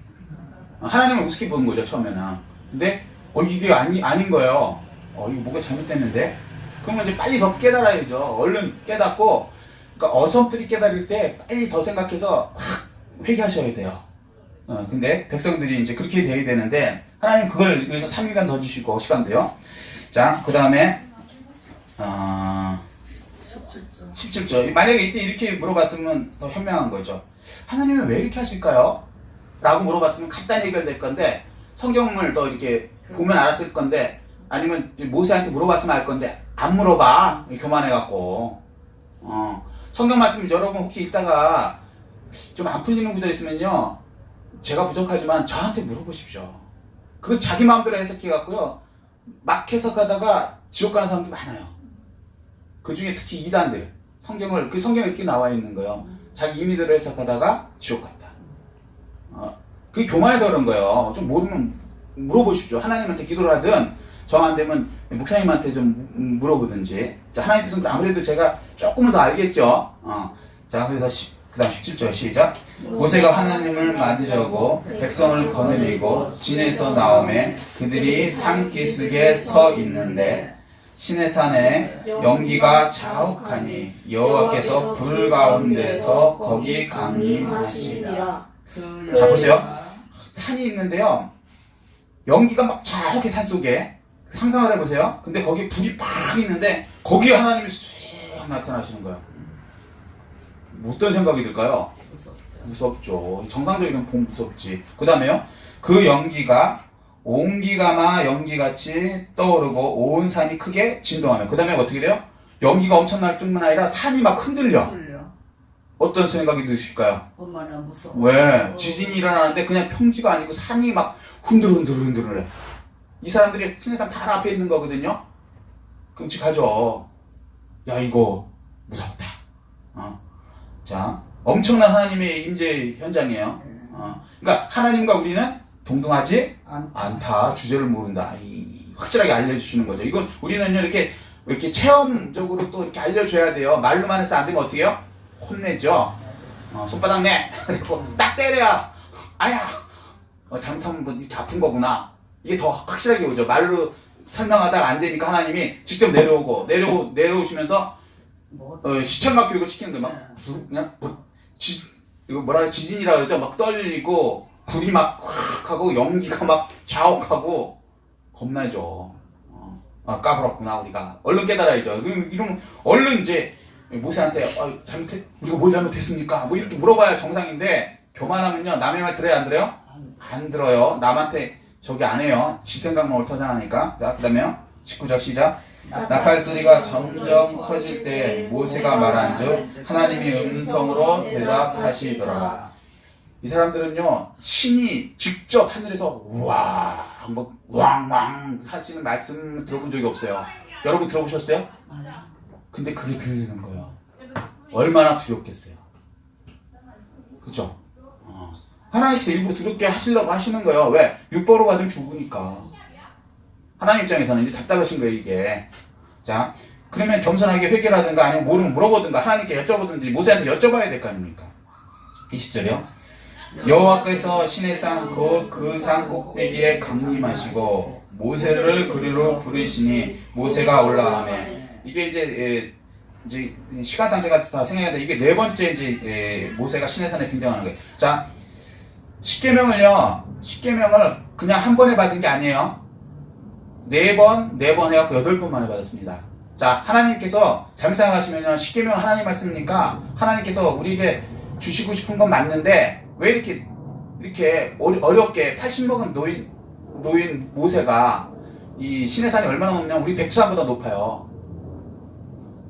하나님을 우습게 보는 거죠, 처음에는. 근데, 이게 아닌 거예요. 이거 뭔가 잘못됐는데? 그러면 이제 빨리 더 깨달아야죠. 얼른 깨닫고, 그러니까 어설프게 깨달을 때 빨리 더 생각해서 확 회개하셔야 돼요. 근데 백성들이 이제 그렇게 돼야 되는데, 하나님 그걸 위해서 3일간 더 주시고, 시간도요. 자, 그 다음에, 17절. 만약에 이때 이렇게 물어봤으면 더 현명한 거죠. 하나님은 왜 이렇게 하실까요? 라고 물어봤으면 간단히 해결될 건데, 성경을 더 이렇게 보면 알았을 건데, 아니면 모세한테 물어봤으면 알 건데, 안 물어봐. 교만해갖고. 성경 말씀 여러분 혹시 읽다가 좀 안 풀리는 구절 있으면요, 제가 부족하지만 저한테 물어보십시오. 그거 자기 마음대로 해석해갖고요, 막 해석하다가 지옥 가는 사람도 많아요. 그 중에 특히 이단들. 성경에 이렇게 나와 있는 거예요. 자기 임의대로 해석하다가 지옥 갔다. 그게 교만해서 그런 거예요. 좀 모르면 물어보십시오. 하나님한테 기도를 하든, 정 안 되면 목사님한테 좀 물어보든지. 자, 하나님 뜻은 아무래도 제가 조금은 더 알겠죠. 자, 그래서 그 다음 17절 시작. 모세가 하나님을 맞으려고 백성을 거느리고 진에서 나오매 그들이 산기슭에 서 있는데 시내산에 연기가 자욱하니 여호와께서 불 가운데서 거기 강림하시니라. 자, 보세요. 산이 있는데요, 연기가 막 자욱해. 산속에 상상을 해보세요. 근데 거기에 불이 팍 있는데 거기에 하나님이 쑥 나타나시는 거예요. 어떤 생각이 들까요? 무섭죠. 정상적이면 보면 무섭지. 그 다음에요, 그 연기가 온기가마 연기같이 떠오르고 온 산이 크게 진동하며, 그 다음에 어떻게 돼요? 연기가 엄청날 뿐만 아니라 산이 막 흔들려. 어떤 생각이 드실까요? 얼마나 무서워. 왜? 지진이 일어나는데 그냥 평지가 아니고 산이 막 흔들흔들흔들해. 이 사람들이 신해산 바로 앞에 있는 거거든요. 끔찍하죠. 야, 이거 무섭다. 자, 엄청난 하나님의 임재 현장이에요. 그러니까 하나님과 우리는 동등하지 않다. 주제를 모른다. 확실하게 알려주시는 거죠. 이건 우리는요, 이렇게 체험적으로 또 이렇게 알려줘야 돼요. 말로만 해서 안 되면 어떻게 해요? 혼내죠. 손바닥 내. 그리고 딱 때려야. 아야. 잘못하면 뭐 이렇게 아픈 거구나. 이게 더 확실하게 오죠. 말로 설명하다가 안 되니까 하나님이 직접 내려오시면서 시천막 교육을 시키는 거예요. 막 그냥 이거 뭐라 그래, 지진이라 그러죠. 막 떨리고 불이 막 확 하고 연기가 막 자욱하고 겁나죠. 까불었구나 우리가. 얼른 깨달아야죠. 이러면 얼른 이제 모세한테 우리가 뭘 잘못했습니까? 뭐 이렇게 물어봐야 정상인데, 교만하면요, 남의 말 들어요, 안 들어요? 안 들어요. 남한테 저기 안 해요. 지 생각만 옳다하니까. 자, 그 다음에요. 19절 시작. 나팔 소리가 점점 커질 때 모세가 말한즉 하나님이 음성으로 대답하시더라. 이 사람들은요, 신이 직접 하늘에서 우와 뭐 우왕왕 하시는 말씀 들어본 적이 없어요. 여러분 들어보셨어요? 근데 그게 들리는 거예요. 얼마나 두렵겠어요. 그죠? 하나님께서 일부러 두렵게 하시려고 하시는 거예요. 왜? 육보로 받으면 죽으니까. 하나님 입장에서는 이제 답답하신 거예요, 이게. 자, 그러면 겸손하게 회개라든가 아니면 모르면 물어보든가 하나님께 여쭤보든지 모세한테 여쭤봐야 될 거 아닙니까? 20절이요. 여호와께서 신의 그 산 꼭대기에 강림하시고 모세를 그리로 부르시니 모세가 올라가매. 이게 이제 시간상 제가 다 생각해야 돼. 이게 네 번째 이제 모세가 신의 산에 등장하는 거예요. 자, 십계명을 그냥 한 번에 받은 게 아니에요. 네 번 해갖고 8번 만에 받았습니다. 자, 하나님께서 잘못 생각하시면요, 십계명 하나님 말씀이니까 하나님께서 우리에게 주시고 싶은 건 맞는데 왜 이렇게 어렵게 80먹은 노인 모세가 이 신의 산이 얼마나 높냐면 우리 백두산보다 높아요.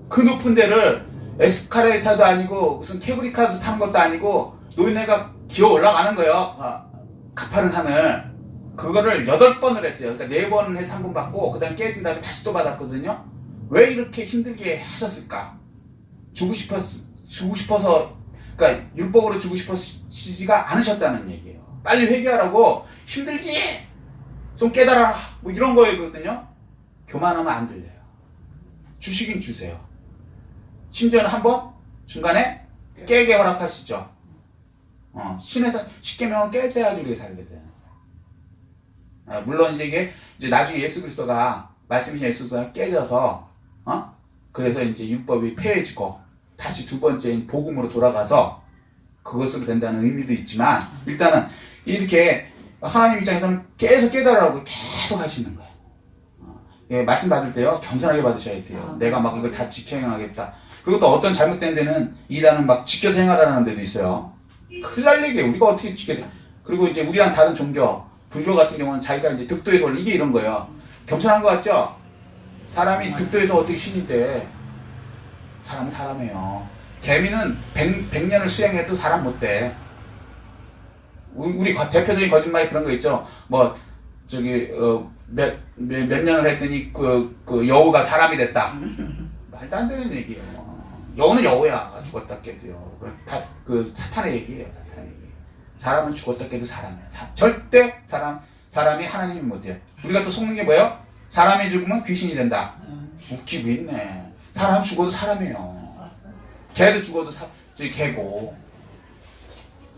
그 높은 데를 에스카레이터도 아니고 무슨 케이블카도 타는 것도 아니고 노인네가 기어 올라가는 거예요. 가파른 산을. 그거를 8번을 했어요. 그러니까 4번을 해서 1번 받고 그 다음에 깨진 다음에 다시 또 받았거든요. 왜 이렇게 힘들게 하셨을까? 주고 싶어서 그러니까 율법으로 주고 싶으시지가 않으셨다는 얘기예요. 빨리 회개하라고 힘들지? 좀 깨달아라. 뭐 이런 거거든요. 교만하면 안 들려요. 주시긴 주세요. 심지어는 한번 중간에 깨게 허락하시죠. 신에서 십계명은 깨져야지 우리가 살거든. 물론 이제 나중에 예수 그리스도가 말씀이신 예수 그리스도가 깨져서 그래서 이제 율법이 폐해지고 다시 두 번째인 복음으로 돌아가서 그것으로 된다는 의미도 있지만 일단은 이렇게 하나님 입장에서는 계속 깨달으라고 계속 하시는 거예요. 예, 말씀 받을 때요 겸손하게 받으셔야 돼요. 내가 막 이걸 다 지켜 행하겠다. 그리고 또 어떤 잘못된 데는 이단은 막 지켜서 행하라는 데도 있어요. 큰일 날 얘기예요. 우리가 어떻게 지켜서. 그리고 이제 우리랑 다른 종교, 불교 같은 경우는 자기가 이제 득도에서 올라 이게 이런 거예요. 겸손한 거 같죠? 사람이 득도에서 어떻게 신이 돼? 사람은 사람이에요. 개미는 100년을 수행해도 사람 못 돼. 우리 대표적인 거짓말이 그런 거 있죠. 뭐 몇 년을 했더니 그 여우가 사람이 됐다. 말도 안 되는 얘기예요. 여우는 여우야. 죽었다 깨도요. 그 사탄의 얘기예요. 사탄의 얘기. 사람은 죽었다 깨도 사람이야. 절대 사람이 하나님이 못해요. 우리가 또 속는 게 뭐예요? 사람이 죽으면 귀신이 된다. 웃기고 있네. 사람 죽어도 사람이에요. 개도 죽어도 개고.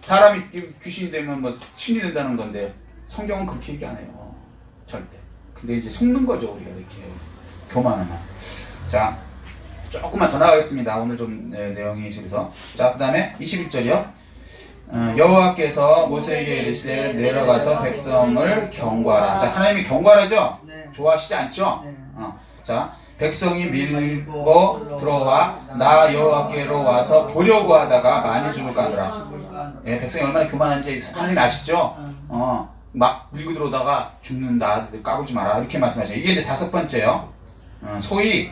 사람이 귀신이 되면 뭐 신이 된다는 건데 성경은 그렇게 얘기 안 해요. 절대. 근데 이제 속는 거죠. 우리가 이렇게 교만하면. 자, 조금만 더 나가겠습니다. 오늘 좀 내용이 그래서. 자, 그 다음에 21절이요. 여호와께서 모세에게 이르시되 내려가서 백성을 경고하라. 자, 하나님이 경고하라죠? 네. 좋아하시지 않죠? 네. 자, 백성이 밀고 들어와 나 여호와께로 와서 보려고 하다가 많이 죽을까 하더라. 예, 백성이 얼마나 교만한지 하나님 아시죠? 막 밀고 들어오다가 죽는다. 까불지 마라. 이렇게 말씀하셔요. 이게 이제 5번째요. 소위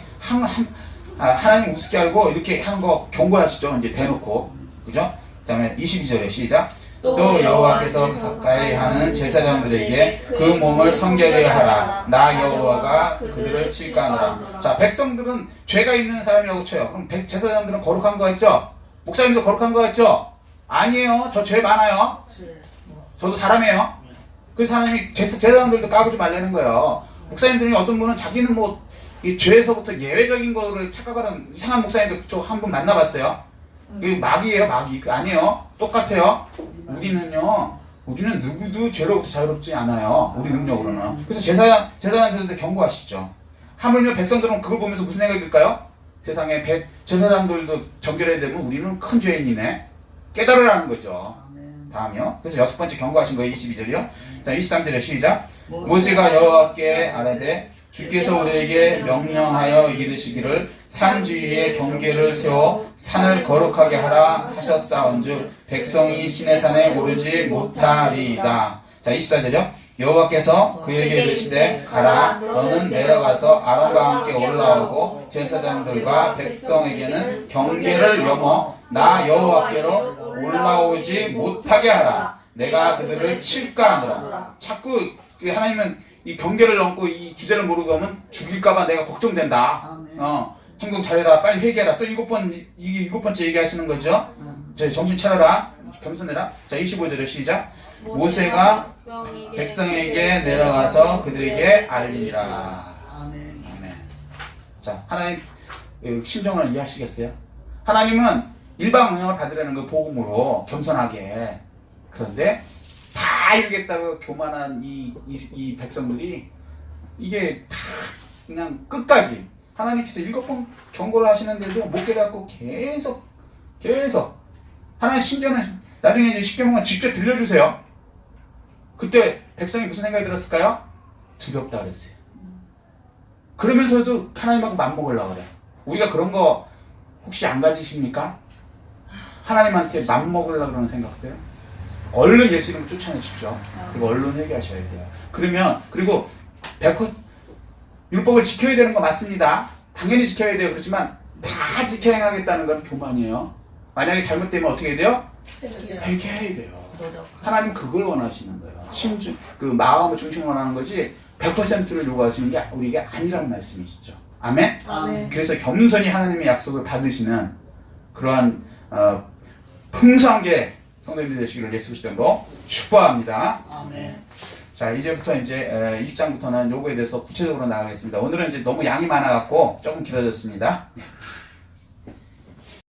하나님 우습게 알고 이렇게 하는 거 경고하시죠. 이제 대놓고. 그죠? 그 다음에 22절에 시작. 또 여호와께서 가까이 하는 제사장들에게 그 몸을 성결히 하라. 나 여호와가 그들을 칠까 하노라. 자, 백성들은 죄가 있는 사람이라고 쳐요. 그럼 제사장들은 거룩한 거 같죠? 목사님도 거룩한 거 같죠? 아니에요. 저 죄 많아요. 저도 사람이에요. 그래서 하나님이 제사장들도 까부지 말라는 거예요. 목사님들이 어떤 분은 자기는 뭐 이 죄에서부터 예외적인 거를 착각하는 이상한 목사님도 저 한 분 만나봤어요. 이게 마귀예요, 마귀. 아니에요. 똑같아요. 우리는 누구도 죄로부터 자유롭지 않아요. 우리 능력으로는. 그래서 제사장들한테 경고하시죠. 하물며 백성들은 그걸 보면서 무슨 생각이 들까요? 세상에 제사장들도 정결해야 되면 우리는 큰 죄인이네. 깨달으라는 거죠. 다음이요. 그래서 6번째 경고하신 거예요. 22절이요. 자, 23절에 시작. 모세가 여호와께 아뢰되 주께서 우리에게 명령하여 이르시기를 산 주위에 경계를 세워 산을 거룩하게 하라 하셨사온즉 백성이 신의 산에 오르지 못하리이다. 자, 24절이요. 여호와께서 그에게 이르시되 가라 너는 내려가서 아론과 함께 올라오고 제사장들과 백성에게는 경계를 여모 나 여호와께로 올라오지 못하게 하라. 내가 그들을 칠까 하노라. 자꾸 하나님은 이 경계를 넘고 이 주제를 모르고 하면 죽일까봐 내가 걱정된다. 행동 잘해라. 빨리 회개해라. 또 7번째 얘기하시는 거죠. 정신 차려라. 겸손해라. 자, 25절에 시작. 모세가 백성에게 내려가서 그들에게 알리니라. 아멘. 아멘. 자, 하나님 심정을 이해하시겠어요? 하나님은 일방 응답을 받으려는 그 복음으로 겸손하게. 그런데 다 이루겠다고 교만한 이 백성들이 이게 다 그냥 끝까지 하나님께서 7번 경고를 하시는데도 못 깨닫고 계속 하나님 심지어는 나중에 이제 십계명은 직접 들려주세요. 그때 백성이 무슨 생각이 들었을까요? 두렵다 그랬어요. 그러면서도 하나님하고 맞먹으려고 그래요. 우리가 그런 거 혹시 안 가지십니까? 하나님한테 맞먹으려고 그러는 생각들. 얼른 예수 이름을 쫓아내십시오. 그리고 얼른 회개하셔야 돼요. 그리고 100% 율법을 지켜야 되는 거 맞습니다. 당연히 지켜야 돼요. 그렇지만 다 지켜 행하겠다는 건 교만이에요. 만약에 잘못되면 어떻게 해야 돼요? 회개해야 돼요. 하나님 그걸 원하시는 거예요. 그 마음의 중심을 원하는 거지 100%를 요구하시는 게 우리가 아니라는 말씀이시죠. 아멘? 아멘. 그래서 겸손히 하나님의 약속을 받으시는 그러한 풍성한 게 성도님들 되시기를 예수 그리스도로 축복합니다. 아멘. 자, 이제부터 이제 20장부터는 요거에 대해서 구체적으로 나가겠습니다. 오늘은 이제 너무 양이 많아갖고 조금 길어졌습니다.